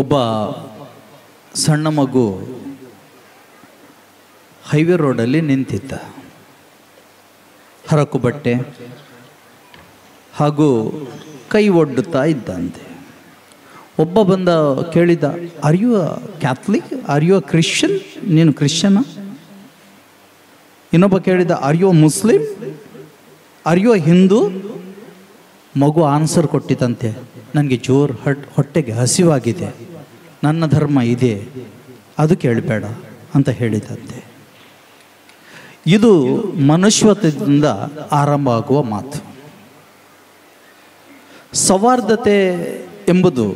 ಒಬ್ಬ ಸಣ್ಣ ಮಗು ಹೈವೇ ರೋಡಲ್ಲಿ ನಿಂತಿದ್ದ. ಹರಕು ಬಟ್ಟೆ ಹಾಗೂ ಕೈ ಒಡ್ಡುತ್ತಾ ಇದ್ದಂತೆ. ಒಬ್ಬ ಬಂದ ಕೇಳಿದ, are you a Catholic, are you a Christian, ನೀನು ಕ್ರಿಶ್ಚಿಯನ? ಇನ್ನೊಬ್ಬ ಕೇಳಿದ, are you a Muslim, are you a Hindu? ಮಗು ಆನ್ಸರ್ ಕೊಟ್ಟಿತಂತೆ, ನನಗೆ ಹೊಟ್ಟೆಗೆ ಹಸಿವಾಗಿದೆ, ನನ್ನ ಧರ್ಮ ಇದೆ, ಅದು ಕೇಳಬೇಡ ಅಂತ ಹೇಳಿದಂತೆ. ಇದು ಮನುಷ್ಯತ್ವದಿಂದ ಆರಂಭ ಆಗುವ ಮಾತು. ಸೌಹಾರ್ದತೆ ಎಂಬುದು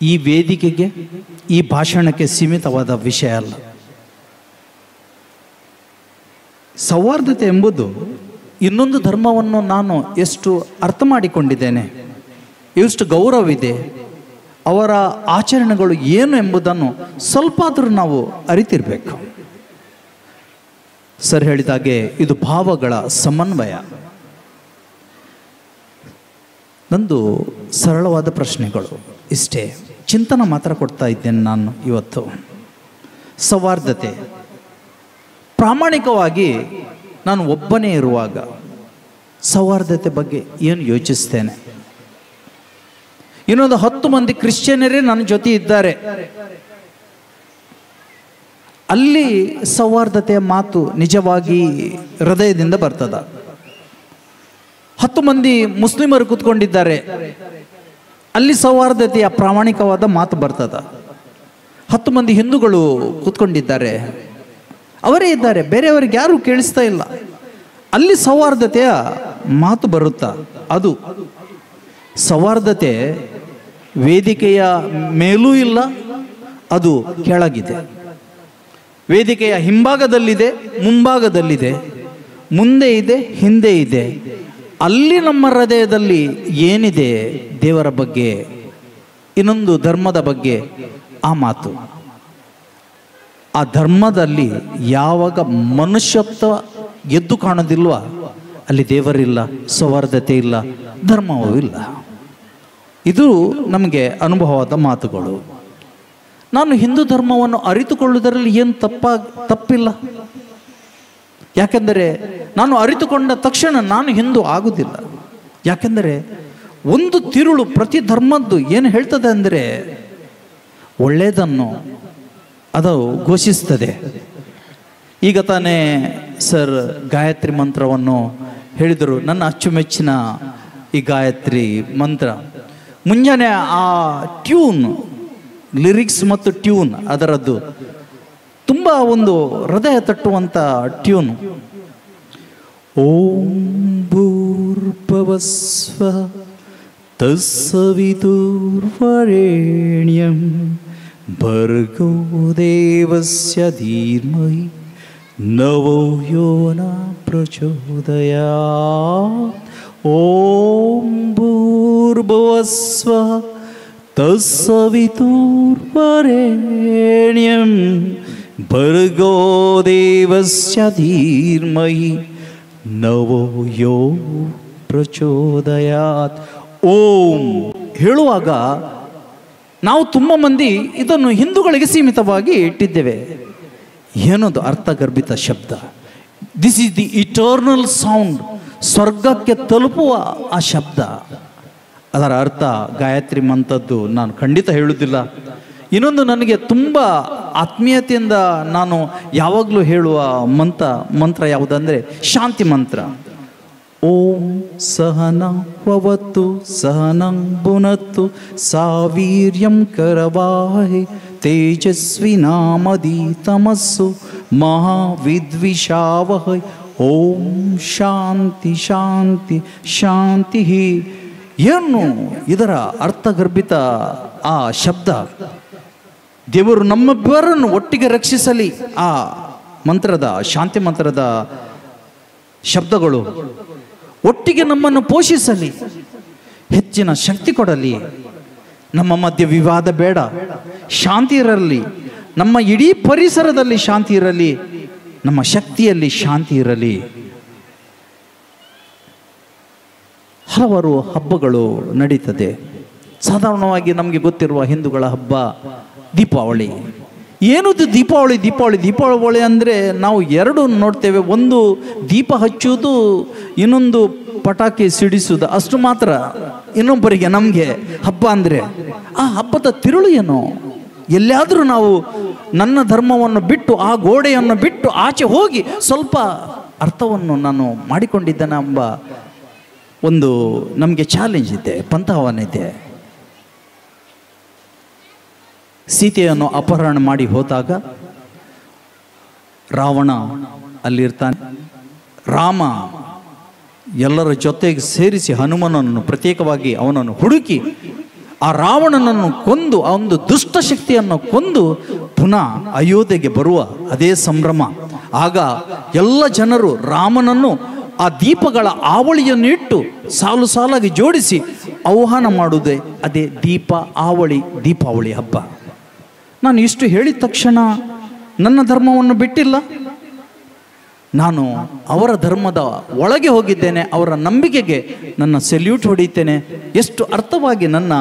ಈ ವೇದಿಕೆಗೆ, ಈ ಭಾಷಣಕ್ಕೆ ಸೀಮಿತವಾದ ವಿಷಯ ಅಲ್ಲ. ಸೌಹಾರ್ದತೆ ಎಂಬುದು ಇನ್ನೊಂದು ಧರ್ಮವನ್ನು ನಾನು ಎಷ್ಟು ಅರ್ಥ ಮಾಡಿಕೊಂಡಿದ್ದೇನೆ, ಎಷ್ಟು ಗೌರವವಿದೆ, ಅವರ ಆಚರಣೆಗಳು ಏನು ಎಂಬುದನ್ನು ಸ್ವಲ್ಪ ಆದರೂ ನಾವು ಅರಿತಿರಬೇಕು. ಸರ್ ಹೇಳಿದಾಗೆ ಇದು ಭಾವಗಳ ಸಮನ್ವಯ. ನಂದು ಸರಳವಾದ ಪ್ರಶ್ನೆಗಳು ಇಷ್ಟೇ, ಚಿಂತನೆ ಮಾತ್ರ ಕೊಡ್ತಾ ಇದ್ದೇನೆ ನಾನು ಇವತ್ತು. ಸೌಹಾರ್ದತೆ, ಪ್ರಾಮಾಣಿಕವಾಗಿ ನಾನು ಒಬ್ಬನೇ ಇರುವಾಗ ಸೌಹಾರ್ದತೆ ಬಗ್ಗೆ ಏನು ಯೋಚಿಸ್ತೇನೆ? ಇನ್ನೊಂದು 10 ಮಂದಿ ಕ್ರಿಶ್ಚಿಯನರೇ ನನ್ನ ಜೊತೆ ಇದ್ದಾರೆ, ಅಲ್ಲಿ ಸೌಹಾರ್ದತೆಯ ಮಾತು ನಿಜವಾಗಿ ಹೃದಯದಿಂದ ಬರ್ತದ? 10 ಮಂದಿ ಮುಸ್ಲಿಮರು ಕೂತ್ಕೊಂಡಿದ್ದಾರೆ, ಅಲ್ಲಿ ಸೌಹಾರ್ದತೆಯ ಪ್ರಾಮಾಣಿಕವಾದ ಮಾತು ಬರ್ತದ? 10 ಮಂದಿ ಹಿಂದೂಗಳು ಕೂತ್ಕೊಂಡಿದ್ದಾರೆ, ಅವರೇ ಇದ್ದಾರೆ, ಬೇರೆಯವರಿಗೆ ಯಾರು ಕೇಳಿಸ್ತಾ ಇಲ್ಲ, ಅಲ್ಲಿ ಸೌಹಾರ್ದತೆಯ ಮಾತು ಬರುತ್ತಾ? ಅದು ಸೌಹಾರ್ದತೆ ವೇದಿಕೆಯ ಮೇಲೂ ಇಲ್ಲ, ಅದು ಕೆಳಗಿದೆ. ವೇದಿಕೆಯ ಹಿಂಭಾಗದಲ್ಲಿದೆ, ಮುಂಭಾಗದಲ್ಲಿದೆ, ಮುಂದೆ ಇದೆ, ಹಿಂದೆ ಇದೆ. ಅಲ್ಲಿ ನಮ್ಮ ಹೃದಯದಲ್ಲಿ ಏನಿದೆ ದೇವರ ಬಗ್ಗೆ, ಇನ್ನೊಂದು ಧರ್ಮದ ಬಗ್ಗೆ, ಆ ಮಾತು. ಆ ಧರ್ಮದಲ್ಲಿ ಯಾವಾಗ ಮನುಷ್ಯತ್ವ ಎದ್ದು ಕಾಣೋದಿಲ್ವ, ಅಲ್ಲಿ ದೇವರಿಲ್ಲ, ಸೌಹಾರ್ದತೆ ಇಲ್ಲ, ಧರ್ಮವೂ ಇಲ್ಲ. ಇದು ನಮಗೆ ಅನುಭವವಾದ ಮಾತುಗಳು. ನಾನು ಹಿಂದೂ ಧರ್ಮವನ್ನು ಅರಿತುಕೊಳ್ಳುವುದರಲ್ಲಿ ಏನು ತಪ್ಪಿಲ್ಲ. ಯಾಕೆಂದರೆ ನಾನು ಅರಿತುಕೊಂಡ ತಕ್ಷಣ ನಾನು ಹಿಂದೂ ಆಗುವುದಿಲ್ಲ. ಯಾಕೆಂದರೆ ಒಂದು ತಿರುಳು ಪ್ರತಿ ಧರ್ಮದ್ದು ಏನು ಹೇಳ್ತದೆ ಅಂದರೆ, ಒಳ್ಳೆಯದನ್ನು ಅದು ಘೋಷಿಸ್ತದೆ. ಈಗ ತಾನೇ ಸರ್ ಗಾಯತ್ರಿ ಮಂತ್ರವನ್ನು ಹೇಳಿದರು, ನನ್ನ ಅಚ್ಚುಮೆಚ್ಚಿನ ಈ ಗಾಯತ್ರಿ ಮಂತ್ರ. ಮುಂಜಾನೆ ಆ ಟ್ಯೂನ್, ಲಿರಿಕ್ಸ್ ಮತ್ತು ಟ್ಯೂನ್ ಅದರದ್ದು ತುಂಬ ಒಂದು ಹೃದಯ ತಟ್ಟುವಂಥ ಟ್ಯೂನು. ಓಂ ಭೂರ್ಭುವಸ್ವ ತತ್ಸವಿತುರ್ವರೆಣ್ಯಂ ಭರ್ಗೋ ದೇವಸ್ಯ ಧೀಮಹಿ ನವೋ ಯೋ ನ ಪ್ರಚೋದಯಾತ್. ಓಂ ಭೂರ್ಭುವಸ್ವ ತತ್ಸವಿತುರ್ವರೆಣ್ಯಂ ಭರ್ಗೋ ದೇವಸ್ಯ ಧೀಮಹಿ ನವೋ ಯೋ ಪ್ರಚೋದಯಾತ್. ಓಂ ಹೇಳುವಾಗ ನಾವು ತುಂಬ ಮಂದಿ ಇದನ್ನು ಹಿಂದೂಗಳಿಗೆ ಸೀಮಿತವಾಗಿ ಇಟ್ಟಿದ್ದೇವೆ. ಏನದು ಅರ್ಥಗರ್ಭಿತ ಶಬ್ದ. This is the eternal sound, ಸ್ವರ್ಗಕ್ಕೆ ತಲುಪುವ ಆ ಶಬ್ದ. ಅದರ ಅರ್ಥ ಗಾಯತ್ರಿ ಮಂತ್ರದ್ದು ನಾನು ಖಂಡಿತ ಹೇಳುವುದಿಲ್ಲ. ಇನ್ನೊಂದು, ನನಗೆ ತುಂಬ ಆತ್ಮೀಯತೆಯಿಂದ ನಾನು ಯಾವಾಗಲೂ ಹೇಳುವ ಮಂತ್ರ ಯಾವುದಂದರೆ ಶಾಂತಿ ಮಂತ್ರ. ಓಂ ಸಹನಂ ಭವತು ಸಹನಂ ಭುನಕ್ತು ಸಾ ವೀರ್ಯಂ ಕರವಾವಹೈ ತೇಜಸ್ವಿನಾಮಧೀತಮಸ್ಸು ಮಹಾವಿದ್ವಿಷಾವಹೈ. ಓಂ ಶಾಂತಿ ಶಾಂತಿ ಶಾಂತಿ. ಏನು ಇದರ ಅರ್ಥಗರ್ಭಿತ ಆ ಶಬ್ದ. ದೇವರು ನಮ್ಮಿಬ್ಬರನ್ನು ಒಟ್ಟಿಗೆ ರಕ್ಷಿಸಲಿ. ಆ ಮಂತ್ರದ, ಶಾಂತಿ ಮಂತ್ರದ ಶಬ್ದಗಳು ಒಟ್ಟಿಗೆ ನಮ್ಮನ್ನು ಪೋಷಿಸಲಿ, ಹೆಚ್ಚಿನ ಶಕ್ತಿ ಕೊಡಲಿ. ನಮ್ಮ ಮಧ್ಯೆ ವಿವಾದ ಬೇಡ, ಶಾಂತಿ ಇರಲಿ. ನಮ್ಮ ಇಡೀ ಪರಿಸರದಲ್ಲಿ ಶಾಂತಿ ಇರಲಿ, ನಮ್ಮ ಶಕ್ತಿಯಲ್ಲಿ ಶಾಂತಿ ಇರಲಿ. ಹಲವಾರು ಹಬ್ಬಗಳು ನಡೀತದೆ. ಸಾಧಾರಣವಾಗಿ ನಮಗೆ ಗೊತ್ತಿರುವ ಹಿಂದೂಗಳ ಹಬ್ಬ ದೀಪಾವಳಿ. ಏನದು ದೀಪಾವಳಿ? ದೀಪಾವಳಿ ಅಂದರೆ ನಾವು ಎರಡು ನೋಡ್ತೇವೆ. ಒಂದು ದೀಪ ಹಚ್ಚುವುದು, ಇನ್ನೊಂದು ಪಟಾಕಿ ಸಿಡಿಸುವುದು, ಅಷ್ಟು ಮಾತ್ರ. ಇನ್ನೊಬ್ಬರಿಗೆ ನಮಗೆ ಹಬ್ಬ ಅಂದರೆ ಆ ಹಬ್ಬದ ತಿರುಳು ಏನು? ಎಲ್ಲಿಯಾದರೂ ನಾವು ನನ್ನ ಧರ್ಮವನ್ನು ಬಿಟ್ಟು, ಆ ಗೋಡೆಯನ್ನು ಬಿಟ್ಟು ಆಚೆ ಹೋಗಿ ಸ್ವಲ್ಪ ಅರ್ಥವನ್ನು ನಾನು ಮಾಡಿಕೊಂಡಿದ್ದೇನೆ ಎಂಬ ಒಂದು ನಮಗೆ ಚಾಲೆಂಜ್ ಇದೆ, ಪಂಥಾಹ್ವಾನ ಇದೆ. ಸೀತೆಯನ್ನು ಅಪಹರಣ ಮಾಡಿ ಹೋದಾಗ ರಾವಣ ಅಲ್ಲಿರ್ತಾನೆ. ರಾಮ ಎಲ್ಲರ ಜೊತೆಗೆ ಸೇರಿಸಿ ಹನುಮನನ್ನು ಪ್ರತ್ಯೇಕವಾಗಿ ಅವನನ್ನು ಹುಡುಕಿ ಆ ರಾವಣನನ್ನು ಕೊಂದು, ಆ ಒಂದು ದುಷ್ಟಶಕ್ತಿಯನ್ನು ಕೊಂದು ಪುನಃ ಅಯೋಧ್ಯೆಗೆ ಬರುವ ಅದೇ ಸಂಭ್ರಮ. ಆಗ ಎಲ್ಲ ಜನರು ರಾಮನನ್ನು ಆ ದೀಪಗಳ ಆವಳಿಯನ್ನು ಇಟ್ಟು ಸಾಲು ಸಾಲಾಗಿ ಜೋಡಿಸಿ ಆಹ್ವಾನ ಮಾಡುವುದೇ ಅದೇ ದೀಪಾವಳಿ ಹಬ್ಬ. ನಾನು ಇಷ್ಟು ಹೇಳಿದ ತಕ್ಷಣ ನನ್ನ ಧರ್ಮವನ್ನು ಬಿಟ್ಟಿಲ್ಲ, ನಾನು ಅವರ ಧರ್ಮದ ಒಳಗೆ ಹೋಗಿದ್ದೇನೆ, ಅವರ ನಂಬಿಕೆಗೆ ನನ್ನ ಸೆಲ್ಯೂಟ್ ಹೊಡಿತೇನೆ. ಎಷ್ಟು ಅರ್ಥವಾಗಿ ನನ್ನ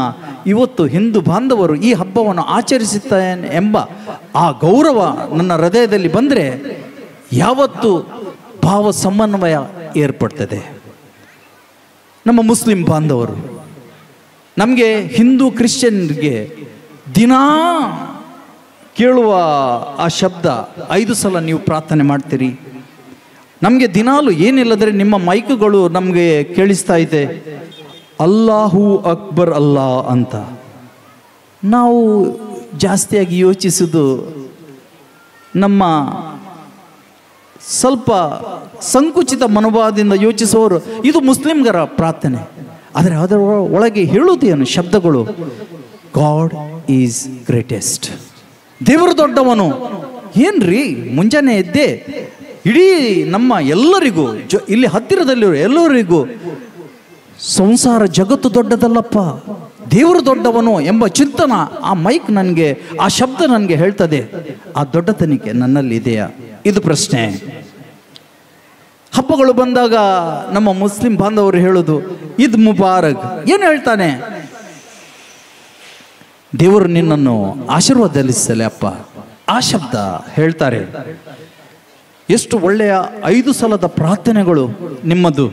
ಇವತ್ತು ಹಿಂದೂ ಬಾಂಧವರು ಈ ಹಬ್ಬವನ್ನು ಆಚರಿಸುತ್ತೇನೆ ಎಂಬ ಆ ಗೌರವ ನನ್ನ ಹೃದಯದಲ್ಲಿ ಬಂದರೆ ಯಾವತ್ತು ಭಾವ ಸಮನ್ವಯ ಏರ್ಪಡ್ತದೆ. ನಮ್ಮ ಮುಸ್ಲಿಂ ಬಾಂಧವರು, ನಮಗೆ ಹಿಂದೂ ಕ್ರಿಶ್ಚಿಯನ್ಗೆ ದಿನಾ ಕೇಳುವ ಆ ಶಬ್ದ 5 ಸಲ ನೀವು ಪ್ರಾರ್ಥನೆ ಮಾಡ್ತೀರಿ. ನಮಗೆ ದಿನಾಲು ಏನಿಲ್ಲದ್ರೆ ನಿಮ್ಮ ಮೈಕುಗಳು ನಮಗೆ ಕೇಳಿಸ್ತಾ ಇದೆ, ಅಲ್ಲಾಹು ಅಕ್ಬರ್ ಅಲ್ಲಾ ಅಂತ. ನಾವು ಜಾಸ್ತಿಯಾಗಿ ಯೋಚಿಸುವುದು ನಮ್ಮ ಸ್ವಲ್ಪ ಸಂಕುಚಿತ ಮನೋಭಾವದಿಂದ ಯೋಚಿಸುವವರು ಇದು ಮುಸ್ಲಿಮ್ಗರ ಪ್ರಾರ್ಥನೆ. ಆದರೆ ಅದರ ಒಳಗೆ ಹೇಳುವುದೇನು ಶಬ್ದಗಳು? God is greatest. ದೇವರು ದೊಡ್ಡವನು. ಏನ್ರಿ, ಮುಂಜಾನೆ ಎದ್ದೆ ಇಡೀ ನಮ್ಮ ಎಲ್ಲರಿಗೂ ಇಲ್ಲಿ ಹತ್ತಿರದಲ್ಲಿರೋ ಎಲ್ಲರಿಗೂ ಸಂಸಾರ ಜಗತ್ತು ದೊಡ್ಡದಲ್ಲಪ್ಪ, ದೇವರು ದೊಡ್ಡವನು ಎಂಬ ಚಿಂತನ ಆ ಮೈಕ್ ನನಗೆ, ಆ ಶಬ್ದ ನನಗೆ ಹೇಳ್ತದೆ. ಆ ದೊಡ್ಡತನಿಕೆ ನನ್ನಲ್ಲಿ ಇದೆಯಾ? ಇದು ಪ್ರಶ್ನೆ. ಹಬ್ಬಗಳು ಬಂದಾಗ ನಮ್ಮ ಮುಸ್ಲಿಂ ಬಾಂಧವರು ಹೇಳೋದು ಈದ್ ಮುಬಾರಕ್. ಏನು ಹೇಳ್ತಾನೆ? ದೇವರು ನಿನ್ನನ್ನು ಆಶೀರ್ವಾದಿಸಲಿ ಅಪ್ಪ. ಆ ಶಬ್ದ ಹೇಳ್ತಾರೆ. ಎಷ್ಟು ಒಳ್ಳೆಯ 5 ಸಲದ ಪ್ರಾರ್ಥನೆಗಳು ನಿಮ್ಮದು.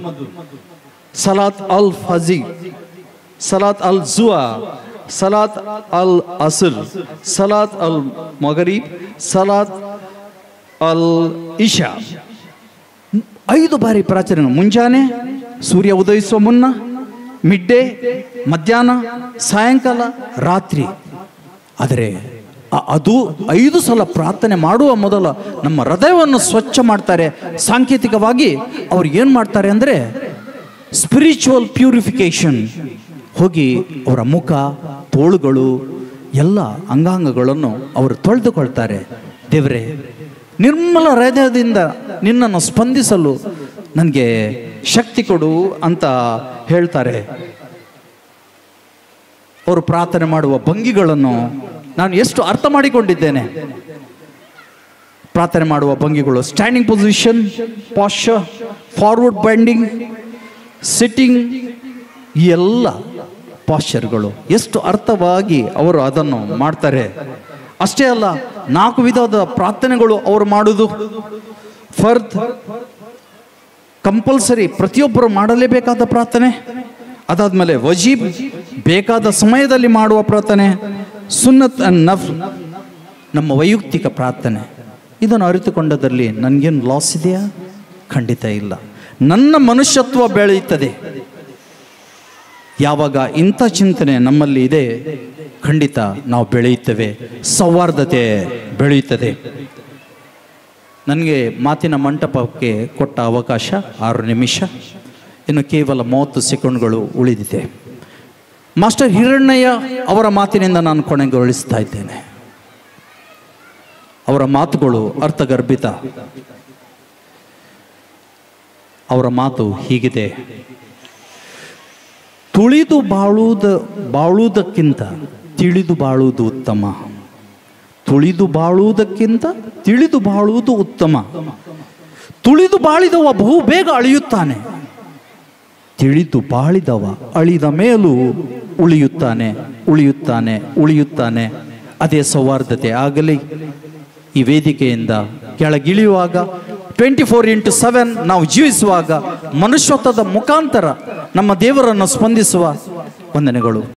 ಸಲಾತ್ ಅಲ್ ಫಜಿ, ಸಲಾತ್ ಅಲ್ ಜುವಾ, ಸಲಾತ್ ಅಲ್ ಅಸರ್, ಸಲಾತ್ ಅಲ್ ಮಗರಿಬ್, ಸಲಾತ್ ಅಲ್ ಇಶಾ. 5 ಬಾರಿ ಪ್ರಾರ್ಥನೆ. ಮುಂಜಾನೆ ಸೂರ್ಯ ಉದಯಿಸುವ ಮುನ್ನ, ಮಿಡ್ಡೇ, ಮಧ್ಯಾಹ್ನ, ಸಾಯಂಕಾಲ, ರಾತ್ರಿ. ಆದರೆ ಅದು 5 ಸಲ ಪ್ರಾರ್ಥನೆ ಮಾಡುವ ಮೊದಲು ನಮ್ಮ ಹೃದಯವನ್ನು ಸ್ವಚ್ಛ ಮಾಡ್ತಾರೆ. ಸಾಂಕೇತಿಕವಾಗಿ ಅವ್ರು ಏನು ಮಾಡ್ತಾರೆ ಅಂದರೆ ಸ್ಪಿರಿಚುವಲ್ ಪ್ಯೂರಿಫಿಕೇಶನ್. ಹೋಗಿ ಅವರ ಮುಖ, ತೋಳುಗಳು, ಎಲ್ಲ ಅಂಗಾಂಗಗಳನ್ನು ಅವರು ತೊಳೆದುಕೊಳ್ತಾರೆ. ದೇವರೇ, ನಿರ್ಮಲ ಹೃದಯದಿಂದ ನಿನ್ನನ್ನು ಸ್ಪಂದಿಸಲು ನನಗೆ ಶಕ್ತಿ ಕೊಡು ಅಂತ ಹೇಳ್ತಾರೆ. ಅವರು ಪ್ರಾರ್ಥನೆ ಮಾಡುವ ಭಂಗಿಗಳನ್ನು ನಾನು ಎಷ್ಟು ಅರ್ಥ ಮಾಡಿಕೊಂಡಿದ್ದೇನೆ. ಪ್ರಾರ್ಥನೆ ಮಾಡುವ ಭಂಗಿಗಳು: standing position, posture, forward bending, sitting, ಈ ಎಲ್ಲ ಪಾಶ್ಚರ್ಗಳು ಎಷ್ಟು ಅರ್ಥವಾಗಿ ಅವರು ಅದನ್ನು ಮಾಡ್ತಾರೆ. ಅಷ್ಟೇ ಅಲ್ಲ, 4 ವಿಧದ ಪ್ರಾರ್ಥನೆಗಳು ಅವರು ಮಾಡುವುದು. ಫರ್ದ್, ಕಂಪಲ್ಸರಿ, ಪ್ರತಿಯೊಬ್ಬರು ಮಾಡಲೇಬೇಕಾದ ಪ್ರಾರ್ಥನೆ. ಅದಾದ್ಮೇಲೆ ವಜೀಬ್, ಬೇಕಾದ ಸಮಯದಲ್ಲಿ ಮಾಡುವ ಪ್ರಾರ್ಥನೆ. ಸುನ್ನತ್ ಅಂಡ್ ನಫ್ಲ್, ನಮ್ಮ ವೈಯಕ್ತಿಕ ಪ್ರಾರ್ಥನೆ. ಇದನ್ನು ಅರಿತುಕೊಂಡದಲ್ಲಿ ನನಗೇನು ಲಾಸ್ ಇದೆಯಾ? ಖಂಡಿತ ಇಲ್ಲ. ನನ್ನ ಮನುಷ್ಯತ್ವ ಬೆಳೆಯುತ್ತದೆ ಯಾವಾಗ ಇಂಥ ಚಿಂತನೆ ನಮ್ಮಲ್ಲಿ ಇದೆ. ಖಂಡಿತ ನಾವು ಬೆಳೆಯುತ್ತೇವೆ, ಸೌಹಾರ್ದತೆ ಬೆಳೆಯುತ್ತದೆ. ನನಗೆ ಮಾತಿನ ಮಂಟಪಕ್ಕೆ ಕೊಟ್ಟ ಅವಕಾಶ 6 ನಿಮಿಷ, ಇನ್ನು ಕೇವಲ 30 ಸೆಕೆಂಡ್ಗಳು ಉಳಿದಿದೆ. ಮಾಸ್ಟರ್ ಹಿರಣ್ಣಯ್ಯ ಅವರ ಮಾತಿನಿಂದ ನಾನು ಕೊನೆಗೊಳಿಸ್ತಾ ಇದ್ದೇನೆ. ಅವರ ಮಾತುಗಳು ಅರ್ಥಗರ್ಭಿತ. ಅವರ ಮಾತು ಹೀಗಿದೆ: ತುಳಿದು ಬಾಳುವುದಕ್ಕಿಂತ ತಿಳಿದು ಬಾಳುವುದು ಉತ್ತಮ. ತುಳಿದು ಬಾಳುವುದಕ್ಕಿಂತ ತಿಳಿದು ಬಾಳುವುದು ಉತ್ತಮ. ತುಳಿದು ಬಾಳಿದವ ಬಹು ಬೇಗ ಅಳಿಯುತ್ತಾನೆ. ತಿಳಿದು ಬಾಳಿದವ ಅಳಿದ ಮೇಲೂ ಉಳಿಯುತ್ತಾನೆ ಉಳಿಯುತ್ತಾನೆ ಉಳಿಯುತ್ತಾನೆ. ಅದೇ ಸೌಹಾರ್ದತೆ. ಆಗಲಿ ಈ ವೇದಿಕೆಯಿಂದ ಕೆಳಗಿಳಿಯುವಾಗ 24x7 ನಾವು ಜೀವಿಸುವಾಗ ಮನುಷ್ಯತ್ವದ ಮುಖಾಂತರ ನಮ್ಮ ದೇವರನ್ನು ಸ್ಪಂದಿಸುವ ವಂದನೆಗಳು.